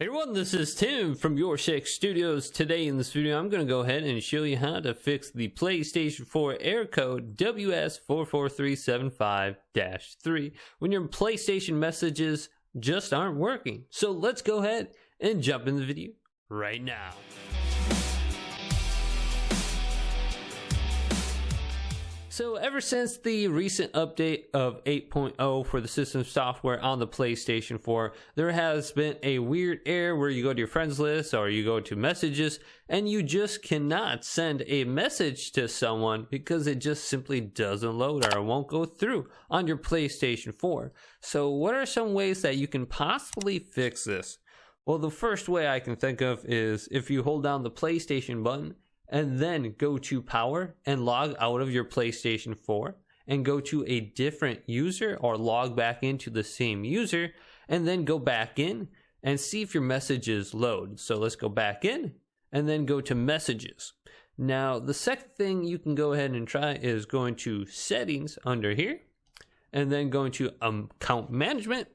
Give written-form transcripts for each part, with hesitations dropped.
Hey everyone, this is Tim from Your Six Studios. Today in this video, I'm going to go ahead and show you how to fix the PlayStation 4 error code WS-44375-3 when your PlayStation messages just aren't working. So let's go ahead and jump in the video right now. So ever since the recent update of 8.0 for the system software on the PlayStation 4, there has been a weird error where you go to your friends list or you go to messages and you just cannot send a message to someone because it just simply doesn't load or it won't go through on your PlayStation 4. So what are some ways that you can possibly fix this? Well, the first way I can think of is if you hold down the PlayStation button and then go to power and log out of your PlayStation 4 and go to a different user or log back into the same user and then go back in and see if your messages load. So let's go back in and then go to messages. Now the second thing you can go ahead and try is going to settings under here and then going to account management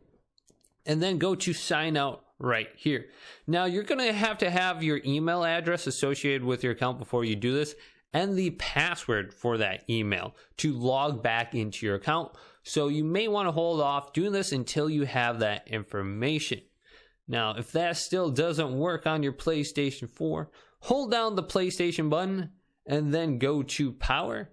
and then go to sign out right here. Now you're going to have your email address associated with your account before you do this and the password for that email to log back into your account. So you may want to hold off doing this until you have that information. Now if that still doesn't work on your PlayStation 4, hold down the PlayStation button and then go to power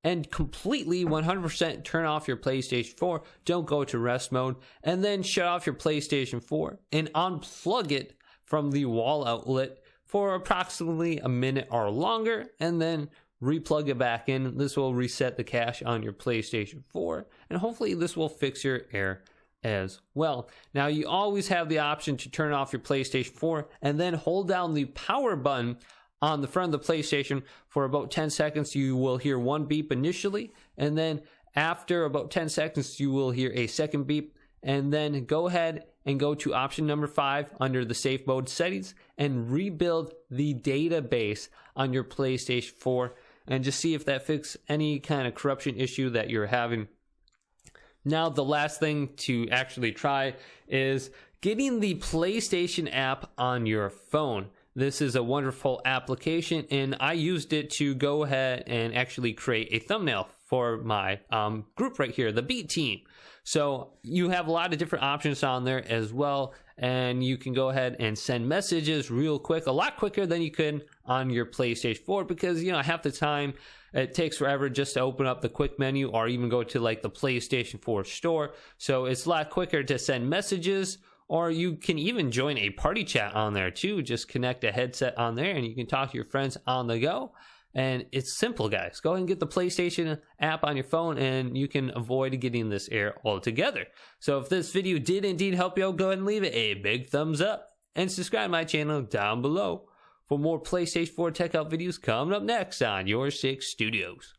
and completely 100% turn off your PlayStation 4. Don't go to rest mode. And then shut off your PlayStation 4 and unplug it from the wall outlet for approximately a minute or longer. And then replug it back in. This will reset the cache on your PlayStation 4. And hopefully this will fix your error as well. Now you always have the option to turn off your PlayStation 4 and then hold down the power button on the front of the PlayStation for about 10 seconds. You will hear one beep initially, and then after about 10 seconds you will hear a second beep, and then go ahead and go to option number 5 under the safe mode settings and rebuild the database on your PlayStation 4 and just see if that fixes any kind of corruption issue that you're having. Now the last thing to actually try is getting the PlayStation app on your phone. This is a wonderful application, and I used it to go ahead and actually create a thumbnail for my group right here, the Beat Team. So you have a lot of different options on there as well, and you can go ahead and send messages real quick, a lot quicker than you could on your PlayStation 4 because, you know, half the time it takes forever just to open up the quick menu or even go to like the PlayStation 4 store. So it's a lot quicker to send messages. Or you can even join a party chat on there too. Just connect a headset on there and you can talk to your friends on the go. And it's simple, guys. Go ahead and get the PlayStation app on your phone and you can avoid getting this error altogether. So if this video did indeed help you out, go ahead and leave it a big thumbs up. And subscribe to my channel down below for more PlayStation 4 tech out videos coming up next on Your Six Studios.